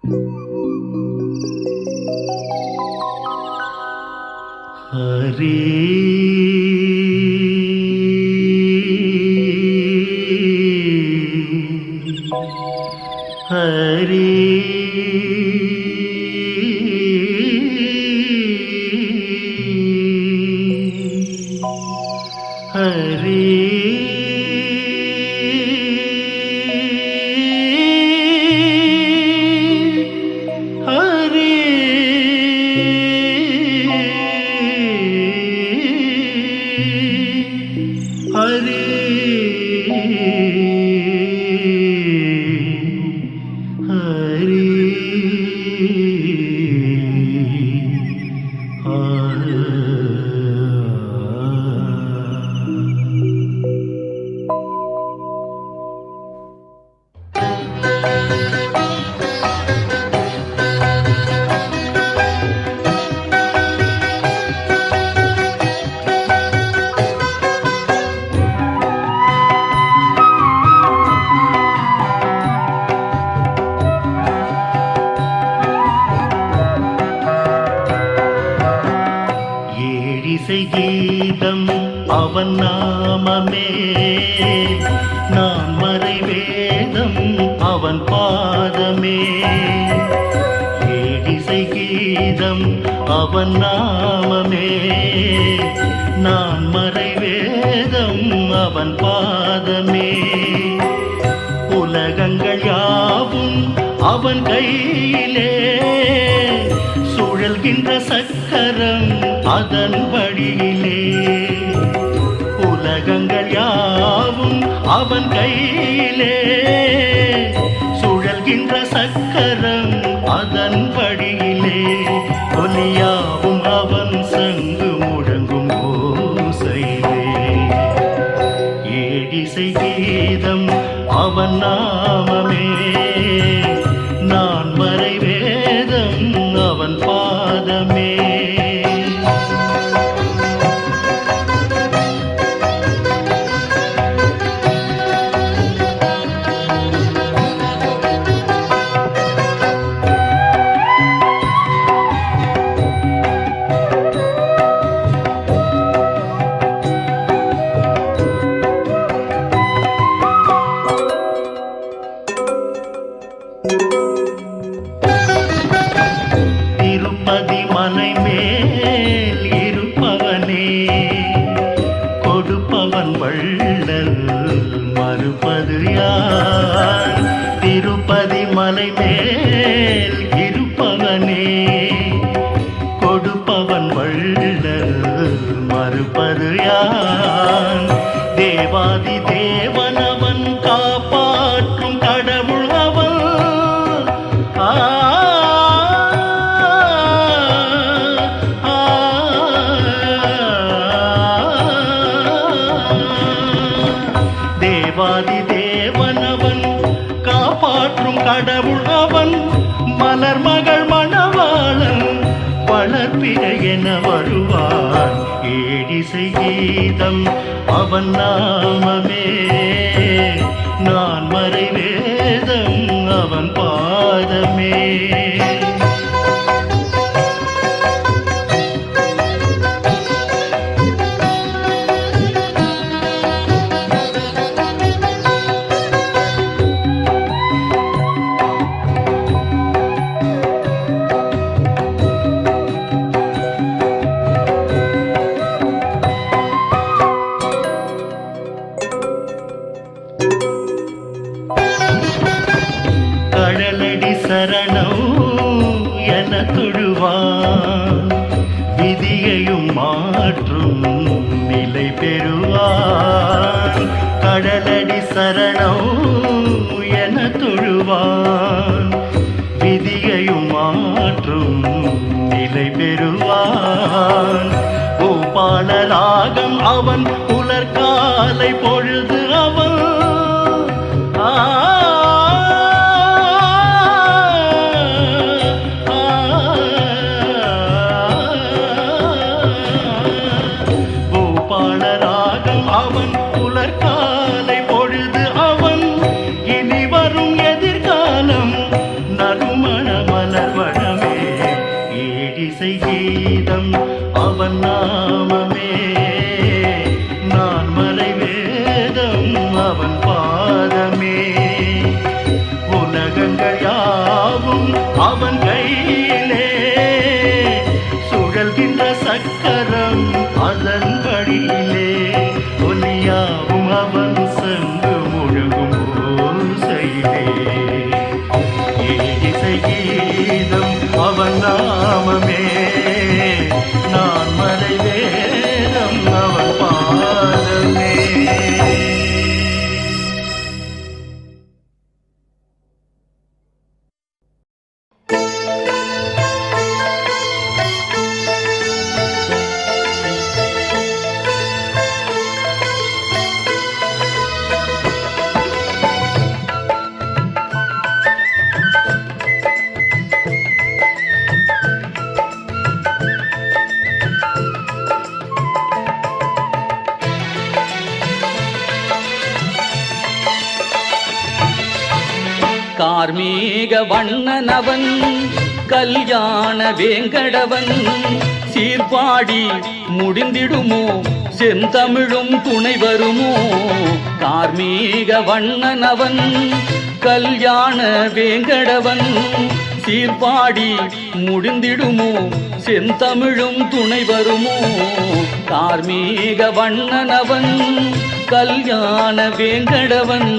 हरे हरे हरे हरे हरे கீதம் அவன் நாமமே நான் மறை வேதம் அவன் பாதமே ஏடிசை கீதம் அவன் நாமமே நான் மறை வேதம் அவன் பாதமே உலகங்கள் யாவும் அவன் கையிலே சுழல்கின்ற சக்கரம் அதன் வழியிலே உலகங்கள் யாவும் அவன் கையிலே சுழல்கின்ற சக்கரம் அதன் வழியிலே ஒலியாவும் அவன் சங்கு முழங்கும் ஓசையிலே ஏடிசை கீதம் அவன் நாமமே நான் மறை வேதம் அவன் பாதமே திருப்பதி மலை மேல் இருப்பவனே கொடுப்பவன் வள்ளல் மறுப்பது யார் திருப்பதி மலை மேல் இருப்பவனே கொடுப்பவன் வள்ளல் மறுப்பது யார் தேவாதி தேவனவன் காப்பாற்றும் கடவுள் அவன் தேவாதி தேவனவன் காப்பாற்றும் கடவுள் அவன் மலர் மகள் மணவாளன் வளர்ப்பிறை என வருவான் ஏடிசை கீதம் அவன் நாமமே நான் மறை வேதம் அவன் பாதமே கடலடி சரணம் என தொழுவான் விதியையும் மாற்றும் நிலை பெறுவான் கடலடி சரணம் என தொழுவான் விதியையும் மாற்றும் நிலை பெறுவான் கோபாலராகம் அவன் புலர்காலை பொழுது அவன் கோபாலராகம் அவன் புலர்காலை பொழுது அவன் இனி வரும் எதிர்காலம் நறும மணமலர் வனமே ஏழிசை கீதம் அவன் நாமமே நான் மறை வேதம் அவன் பாதமே உலகங்கள் யாவும் அவன் கையிலே சுழல்கின்ற சக்கரம் அதன் வழியிலே ஒலியாவும் அவன் சங்கு முழுகும் ஓசையிலே ஏழிசை கீதம் அவன் நாமமே நான் மறை வேதம் அவன் பாதமே. கார்மீக வண்ணனவன் கல்யாண வேங்கடவன் சீர்பாடி முடிந்திடுமோ செந்தமிழும் துணை வருமோ கார்மீக வண்ணனவன் கல்யாண வேங்கடவன் சீர்பாடி முடிந்திடுமோ செந்தமிழும் துணை வருமோ கார்மீக வண்ணனவன் கல்யாண வேங்கடவன்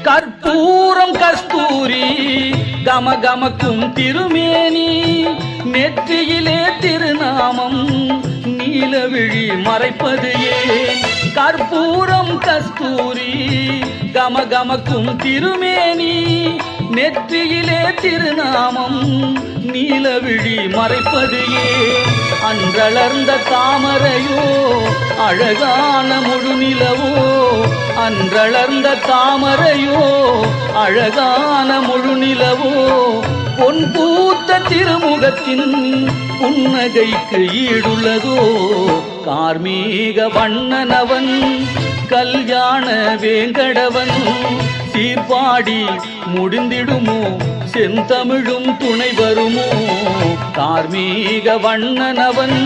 கற்பூரம் கஸ்தூரி கமகமக்கும் திருமேனி நெற்றியிலே திருநாமம் நீலவிழி மறைப்பது ஏன் கற்பூரம் கஸ்தூரி கமகமக்கும் திருமேனி நெற்றியிலே திருநாமம் நீலவிழி மறைப்பது ஏன் அன்றளர்ந்த தாமரையோ அழகான முழுநிலவோ அன்றளர்ந்த தாமரையோ அழகான முழுநிலவோ பொன் பூத்த திருமுகத்தின் புன்னகைக்கு ஈடுள்ளதோ கார்மீக வண்ணனவன் கல்யாண வேங்கடவன் சீர்பாடி முடிந்திடுமோ செந்தமிழும் துணை வருமோ கார்மீக வண்ணனவன்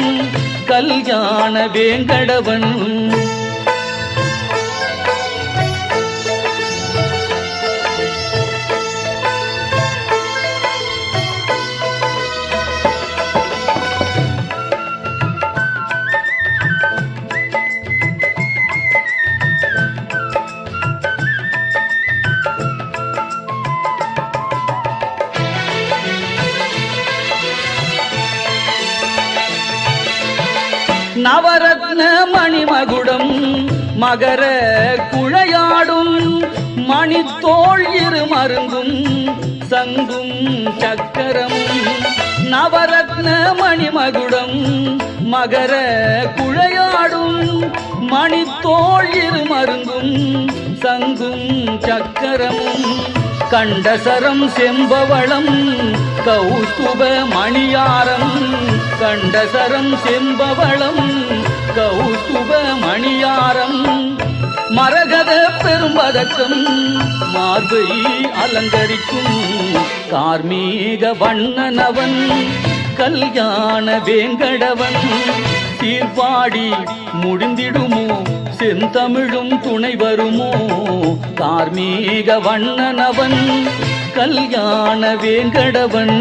கல்யாண வேங்கடவன் நவரத்ன மணிமகுடம் மகர குழையாடும் மணித்தோள் இரு மருங்கும் சங்கும் சக்கரமும் நவரத்ன மணிமகுடம் மகர குழையாடும் மணித்தோள் இரு மருங்கும் சங்கும் சக்கரமும் கண்டசரம் செம்பவளம் கௌஸ்துப மணியாரம் கண்டசரம் செம்பவளம் கௌஸ்துப மணியாரம் மரகத பெரும்பதக்கம் மார்பை அலங்கரிக்கும் கார்மீக வண்ணனவன் கல்யாண வேங்கடவன் சீர்பாடி முடிந்திடுமோ செந்தமிழும் துணை வருமோ கார்மீக வண்ணனவன் கல்யாண வேங்கடவன்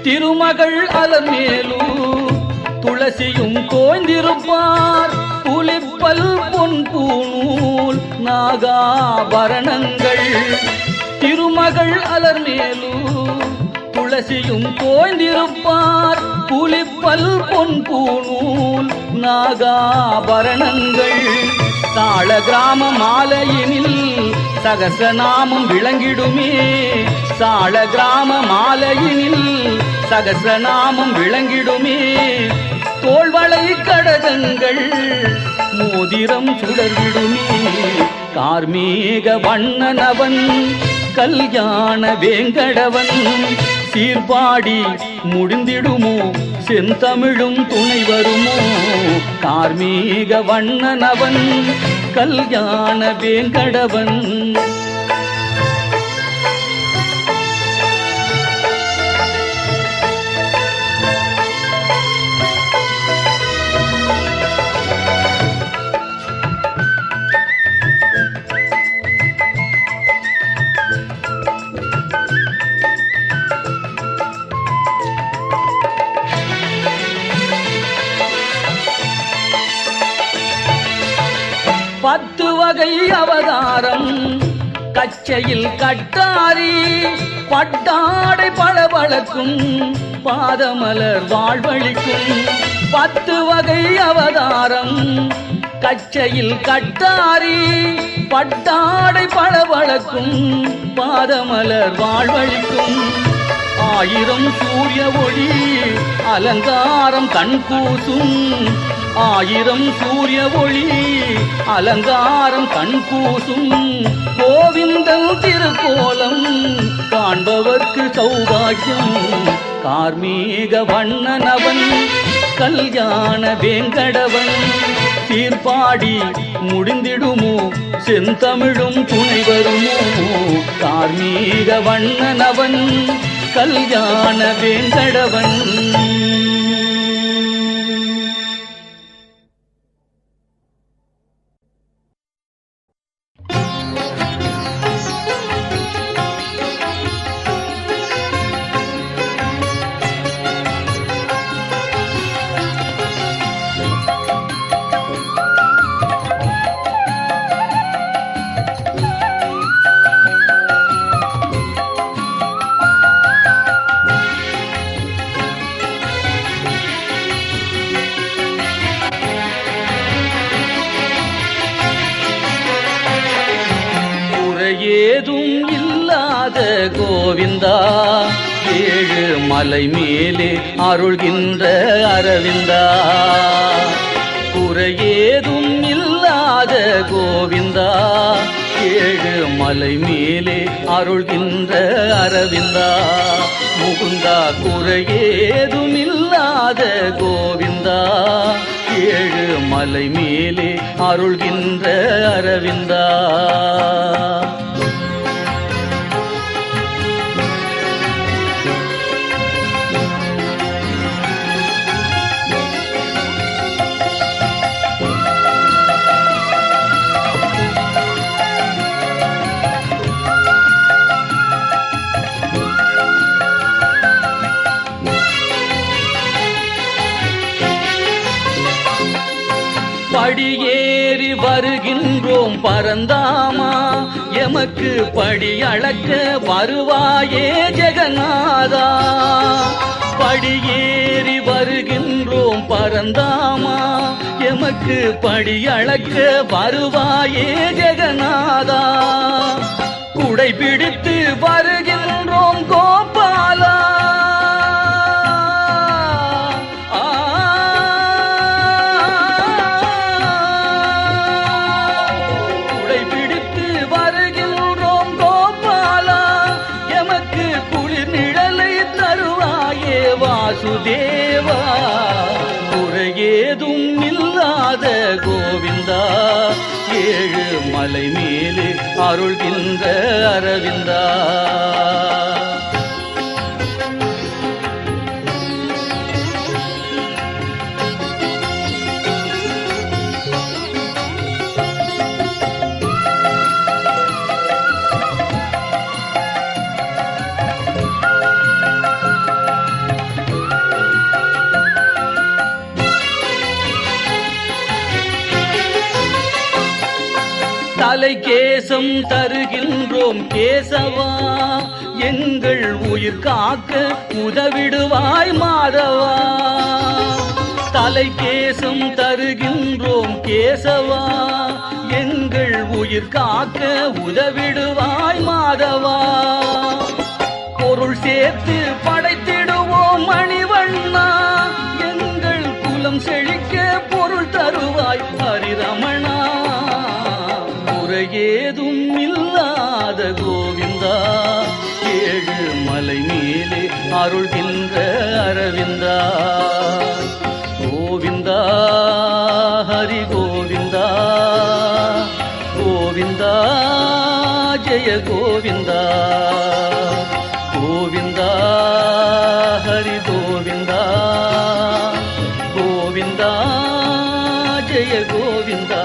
திருமகள் அலமேலூர் துளசியும் தோய்ந்திருப்பார் புலிப்பல் பொன் பூணூல் நாகாபரணங்கள் திருமகள் அலர்மேலூர் துளசியும் தோய்ந்திருப்பார் புலிப்பல் பொன் பூணூல் நாகாபரணங்கள் தாள கிராம மாலையினில் சகசநாமம் விளங்கிடுமே சாள கிராம மாலையினில் சகசநாமம் விளங்கிடுமே தோள்வளை கடகங்கள் மோதிரம் சுடர்விடுமே கார்மேக வண்ணனவன் கல்யாண வேங்கடவன் சீர்பாடி முடிந்திடுமோ செந்தமிழும் துணை வருமோ கார்மேக வண்ணனவன் கல்யாண வேங்கடவன் பத்து வகை அவதாரம் கச்சையில் கட்டாரி பட்டாடை பளபளக்கும் பாதமலர் வாழ்வழிக்கும் பத்து வகை அவதாரம் கச்சையில் கட்டாரி பட்டாடை பளபளக்கும் பாதமலர் வாழ்வழிக்கும் ஆயிரம் சூரிய ஒளி அலங்காரம் கண் கூசும் ஆயிரம் சூரிய ஒளி அலங்காரம் கண் கூசும் கோவிந்தன் திருக்கோலம் காண்பவர்க்கு சௌபாக்கியம் கார்மேக வண்ணனவன் கல்யாண வேங்கடவன் சீர்பாடி முடிந்திடுமோ செந்தமிழும் துணை வருமோ கார்மேக வண்ணனவன் கல்யாண வேங்கடவன் ஏதும் இல்லாத கோவிந்தா ஏழு மலை மேலே அருள்கின்ற அரவிந்தா குறையேதும் இல்லாத கோவிந்தா ஏழு மலை மேலே அருள்கின்ற அரவிந்தா முகுந்தா குறையேதும் இல்லாத கோவிந்தா ஏழு மலை மேலே அருள்கின்ற அரவிந்தா படியேறி வருகின்றோம் பரந்தாமா எமக்கு படி அளக்க வருவாயே ஜெகநாதா படியேறி வருகின்றோம் பரந்தாமா எமக்கு படி அளக்க வருவாயே ஜெகநாதா குடை பிடித்து வருகின்றோம் கோபாலா வாசுதேவா குறையேதும் இல்லாத கோவிந்தா ஏழு மலை மேலே அருள்கின்ற அரவிந்தா தலை கேசம் தருகின்றோம் கேசவா, எங்கள் உயிர் காக்க உதவிடுவாய் மாதவா. தலை கேசம் தருகின்றோம் கேசவா, எங்கள் உயிர் காக்க உதவிடுவாய் மாதவா. பொருள் சேர்த்து படைத்திடுவோம் மணிவண்ணா, எங்கள் குலம் செழிக்க பொருள் தருவாய் ஹரிரமணா. முறையேதும் இல்லாத கோவிந்தா, ஏழு மலை மேலே அருள்கின்ற அரவிந்தா. கோவிந்தா ஹரி கோவிந்தா, கோவிந்தா ஜெய கோவிந்தா. கோவிந்தா ஹரி கோவிந்தா, கோவிந்தா ஜெய கோவிந்தா.